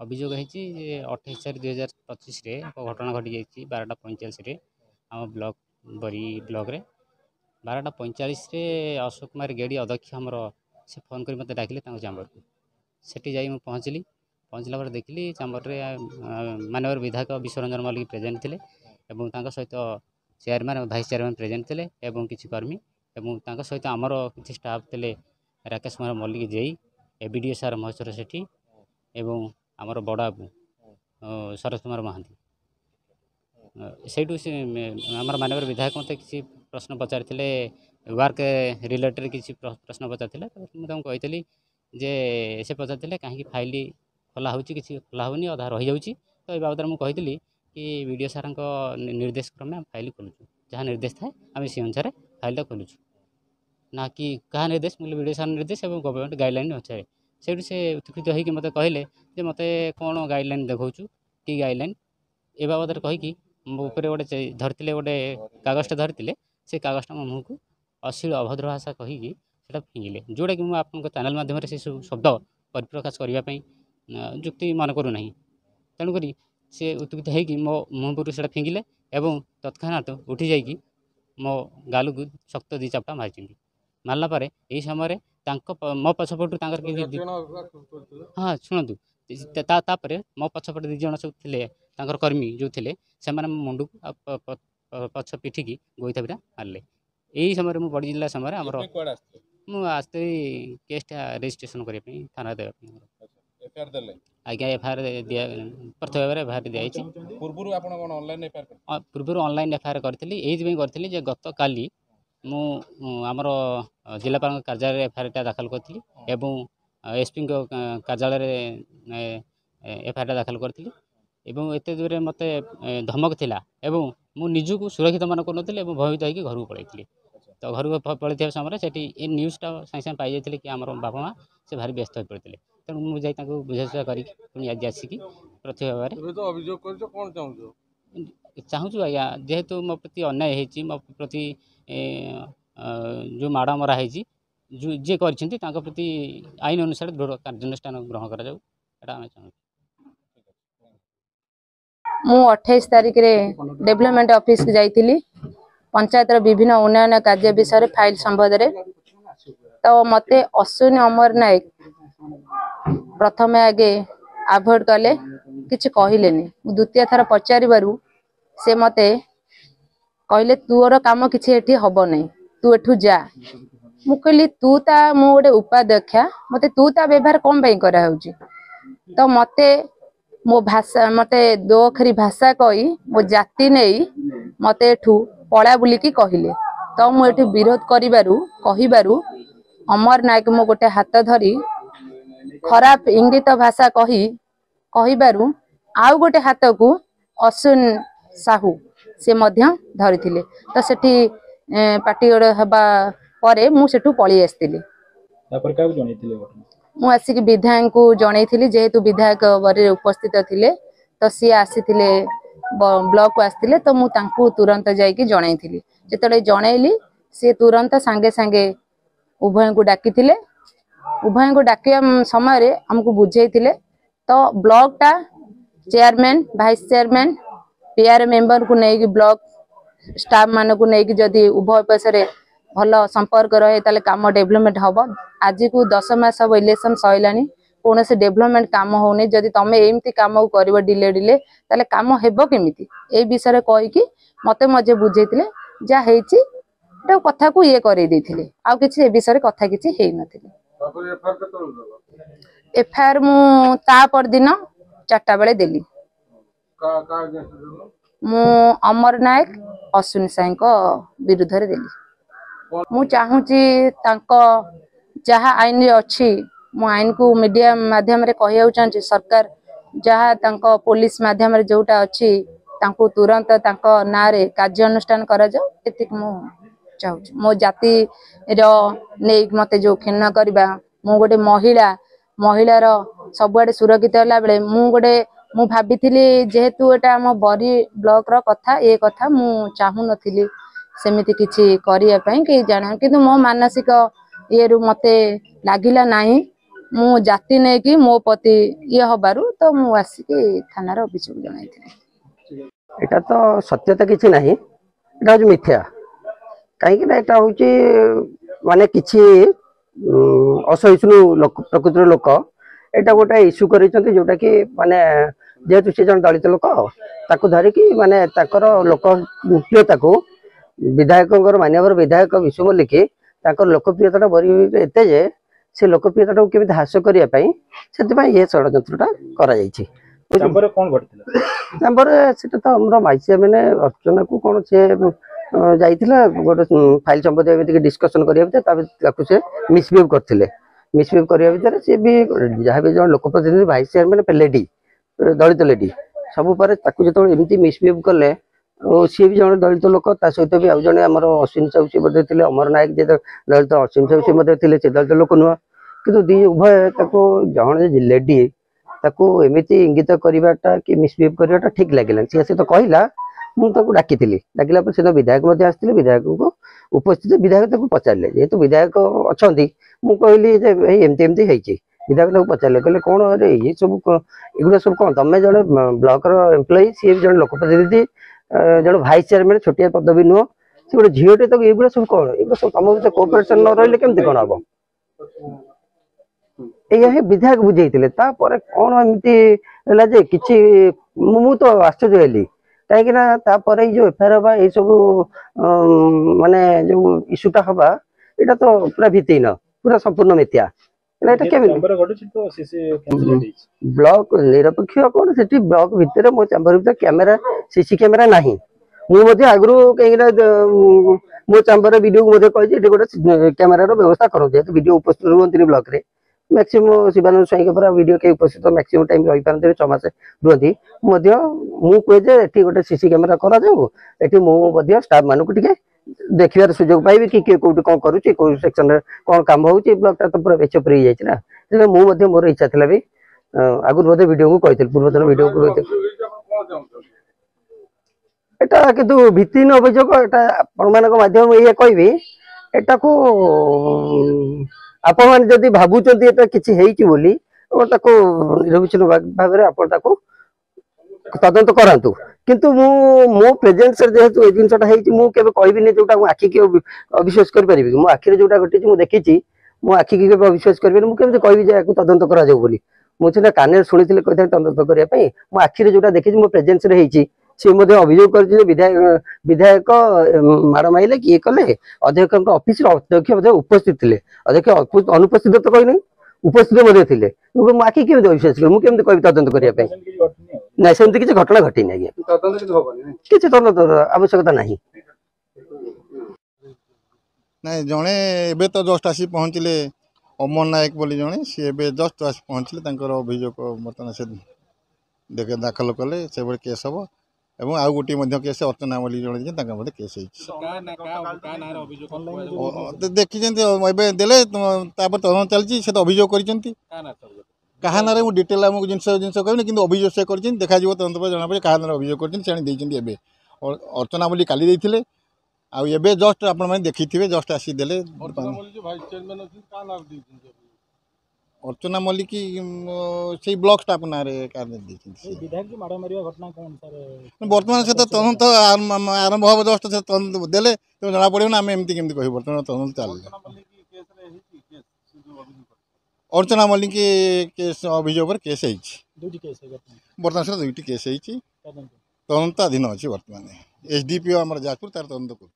अभियोग है 28/4/2025 एक घटना घटी जाइए 12:45 आम ब्लॉक बरी ब्लॉक रे 12:45 अशोक कुमार गेड़ी अध्यक्ष आमर से फोन कर मत डाकिले चैम्बर को सेठी जाई पहुँचली पहुँचला देखिली चैम्बर रे मानवर विधायक विश्वरंजन मल्लिक प्रेजेंट थे और सहित चेयरमैन भाइस चेयरमैन प्रेजेंट थे और किसी कर्मी और सहित आमर किसी स्टाफ थे राकेश कुमार मल्लिक जेई एबीडीओ सार महेश्वर सेठी एवं आमर बड़ बाबू शरद कुमार महांती से आमर मानवर विधायक मत किसी प्रश्न पचारि वर्क रिलेटेड किसी प्रश्न पचारि मुझे कही जे से पचारि कहीं फाइल खोला हो कि खोला होनी अधा रही जाऊँगी तो ये बाबद मुझे कि वीडियो सार निर्देश क्रमे फाइल खोलुचु जहाँ निर्देश थाए आम से अनुसार फाइलटा खोलुचु ना कि क्या निर्देश मुझे वीडियो सार निर्देश और गवर्नमेंट गाइडलाइन अनुसार से उत्कृत होगी मत कहले जे मत कौन गाइडलाइन देखु कि गाइडलाइन ए बाबद कहीकि मो उपर गोटे धरते गोटे कागजटा धरते से कागजटा मो मुँह को अश्लील अभद्र भाषा कहीकि फिंगिले जोटा कि मुझे आपन चैनल माध्यम से सब शब्द परिप्रकाश करने जुक्ति मन करूना तेणुक सी उत्कृत होगी मो मुँह पर से फिंगिले और तत्क्षणात उठी जाइए मो गाल को शक्त दी चापटा मारी मारला यही समय मो पछपटू हाँ शुणु तापर मो पछपटे दी जन सब थे कर्मी जो थे से मुंड को पछ पिठी की गोईठा पिटा मारे यही समय मुझे बड़ी जिला समय आमर मुझे केसटा रेजिस्ट्रेशन करने थाना देवाई आज्ञा एफआईआर दिया प्रथम भाव एफआईआर दिखाई पूर्व ऑनलाइन एफआईआर करी ये गत काली आमर जिलापाल कार्यालय एफआईआर दाखल करी एसपी कार्यालय एफआईआर दाखल करी एत दूर मत धमक थिला मु निजक सुरक्षित मन कर भयभीत होकर घर को पलैली तो घर को पलैया समय से न्यूज़टा सागे सागे पाई जाते कि आम बापा माँ से भारी व्यस्त हो पड़ते तेणु मुझे बुझाशुझा कर आज आसिक प्रथम भाव चाहूँ आज्ञा जेहेतु मो प्रति अन्याय होती मो प्रति जो माड़ मरा है जी कर प्रति आईन अनुसार दृढ़ कार्यानुष्ठान ग्रहण करा चाहूँ मु 28 तारिख रे डेवलपमेंट ऑफिस की जाइली पंचायत विभिन्न उन्नयन कार्य विषय फाइल संबंध रे तो मते अश्विनी अमर नायक प्रथम आगे अवॉइड कले किछि कहिलेनी द्वितीय थर पचारिबारु से मते कहले तोर काम किछि एठी हबो नै तू एठू जा मु कहली तू ता मु गोटे उपाध्यक्षा मते तू ता व्यवहार कम पई करा होउची तो मते मो भाषा मते दो अखरी भाषा कही मो जाति नहीं मते एठू पड़ा बुलिकी कहले तो मु एठू विरोध कहिबारु अमर नायक मो गोटे हाथ धरी खराब इंगित भाषा कहिबारु आउ गोटे हाथ को अश्विन साहू से मध्य धरिथिले तो सेठी पार्टी हबा परे मु सेठू पळी आस्तिली तापर का जणैथिले मु आसिक विधायक को जणैथिली जेहेतु विधायक बरी उपस्थित थिले तो सी आसीथिले ब्लॉक को आस्तिले तो मु तांकू तुरंत जाईकी जणैथिली जेतले जणैली से तुरंत सांगे सांगे उभय को डाकिथिले उभय को डाकिया समय हमको बुझेइथिले तो ब्लॉक टा chairman vice chairman PR member को नेकी ब्लॉक स्टाफ मान को नेकी जदि उभय पक्षरे भल संपर्क रहे ताले काम डेवलपमेंट हम आज को 10 मास हम इलेक्शन सैलानी कौन से डेवलपमेंट काम होनी जदि तुम एमती काम कर डिले डिले ताले काम हेबो केमिति ए विषय कहीकि मते मजे बुझेइथिले जा हेछि तो कथा को ये करे देथिले आ किछि ए विषय कथा किछि हेइ नथिले एफआईआर मु ता पर दिन 4टा बेले देली मु अमर नायक अश्विन साई को विरुद्ध रे देली मु चाहूची तांको जहा आईन अच्छी मु आईन को मीडिया माध्यम रे कहिया चाहूची सरकार जहा तांको पुलिस माध्यम रे जोटा अच्छी तांको तुरंत तांको ना रे कार्यानुष्ठान करा जाओ एतिक मु चाहूची मो जाति रो नेक मते जो खिन्न करबा मु गोटे महिला रो सबुआडे सुरक्षित होला बेले मु भाबिथिली जेहेतु एटा हम बरी ब्लॉक रो कथा ए कथा मु चाहू नथिली सेमिति किछि करिया पई कि जाना किंतु मो मानसिक ये रु मते लागिला नाही मु जाति नहीं कि मो पति ये हबारु तो मु आसिकी थाना रे अभियोग जणाइथिले। एटा तो सत्यता किछि नाही, एटा हଉଛି मिथ्या। कहीं ना एटा हଉଛି माने किछि असहिष्णु लोक प्रकृतिर लोक एटा गोटे इश्यू करिसंती जोटा कि माने जेहेतु से जन दलित लोक ताको धरिकी माने ताकर लोकप्रियता को विधायक मान्यवर विधायक विश्व मल्लिक ताकर लोकप्रियता बड़ी एते जे से लोकप्रियता को केମିତି हास्य करिया पई सेति ये षडयंत्रटा करा जायछि। चांबर कोन घटिला चांबर सेटा तो हमर माइसिया माने अर्चना को कोन से जाइथिला गोटे फाइल संबंधी एमिति डिस्कशन करिया ताकू से मिसबिहेव करथिले। मिसबिहेव करिया भितर से भी जहाँ भी जन लोकप्रतिनिधि भाइस चेयरमैन लेडी दलित लेडी सब पर ताकू जो एमती मिसबिहेव कले सी भी जन दलित लोक सहित भी आउ जड़े आम अश्विन साहू सी थे अमर नायक जे दलित अश्विन साहू सी थे से दलित लोक नुह कि दी उभय जन लेडी ताकू एमती इंगित करवाटा कि मिसबिहेव करवाटा ठीक लगे सी तो कहला मुझे डाकी डाकिला से तो विधायक आसते विधायक को उपस्थित विधायक पचारे जेहेतु विधायक अच्छा मुझे कहली एमती एमती विधायक पचारे कहले कौन अरे ये सब एगुड़ा सब कौन तुम्हें जड़े ब्लॉक एम्प्लॉई सी भी जन लोकप्रतिनिधि जन भाइस चेयरमैन छोटिया पदवी नुह से गोटे झीटे तो ये सब कौन एगुड़ा सब तुम भर कोअपरेसन न रही केमती कौन हम ये विधायक बुझे कौन एमती है कि मु तो आश्चर्य हली कहीं जो एफआईआर हवा ये सब माने जो इश्यूटा हवा यहाँ तो पूरा भित्तिहीन पूरा संपूर्ण मिथ्या ब्लॉक निरपेक्ष कौन से ब्लॉक भितर मो चैम्बर भीतर कैमेरा सीसी कैमेरा नहीं मुझे आगु कहीं मो चैम्बर वीडियो को कही गोटे कैमेरार व्यवस्था करूँ जेहतु वीडियो उपस्थित रुहति ब्लॉक रे मैक्सिमम शिवानंद स्वाई के वीडियो के उपस्थित मैक्सिमम टाइम रही पारती 6 मास रुहति मुझे गोटे सीसी कैमेरा करा स्टाफ मान को देखार सुजोग पाइबे कि किए कौटी कौन करुच्ची कौ सेक्शन कौन कम हो ब्लॉकटा तो पूरा बेचप रही जाए मुझे मोर इच्छा था भी आगुरी बोधे वीडियो को कही पूर्वतन वीडियो को एटा किंतु भित्तिहीन अभियोग एटा आपम ये कहबी एटा को आपण मैंने जदि भावुंट एटा किसी निरविच्छिन्न भाव में आप तदंत करातु किंतु मो प्रेजेंस जेहेतु ये जिनसा मुझे कहबी जोटा आखि की अविश्वास करें मो आखिर जोटा घटी देखी मो आखि की अविश्वास करें मुझे कहबी तदंत कर मुझे कान शुणी कही तदंत करने मो आखिर जोटा देखी मो प्रेजेंस सी अभियोग कर विधायक माड़ मारे किए कले अध्यक्ष ऑफिस अध्यक्ष उपस्थित थे अध्यक्ष अनुपस्थित तो कही उपस्थित थे मो आखि केमी अविश्वास कर मुझे कह तदंत करने ना सेमती किसी घटना घटी किसी तदंत आवश्यकता नहीं नहीं जड़े एबे तो जस्ट आसी पहुँचले अमर नायक बोली जड़े सी जस्ट आसी पहुँचले अभियोग बर्तमान से देखे दाखल कले से बड़े केस हम एवं आउ गोटे केस अर्चना बोली जड़े केस देखी देले तदंत चलती से तो अभियोग कर क्या ना डिटेल आमको जिन कहनी कि अभियोग से कर देखा तदंत जना पड़े क्या ना अभियोग कर अर्चना बोली काली देते आबे जस्ट आप देखी थे जस्ट आसीदे अर्चना मल्लिक से ब्लॉक स्टाफ ना बर्तमान से तो तदंत आरंभ हम जस्ट से तदंत देले तो जना पड़े ना आम एमती केमती कह बर्तमान तदंत चल अर्चना मल्लिक केस अभियोग केस बर्तमान से 2टी केस तदंताधीन अच्छी बर्तमान एसडीपीओ आम जाजपुर तार तदंत कर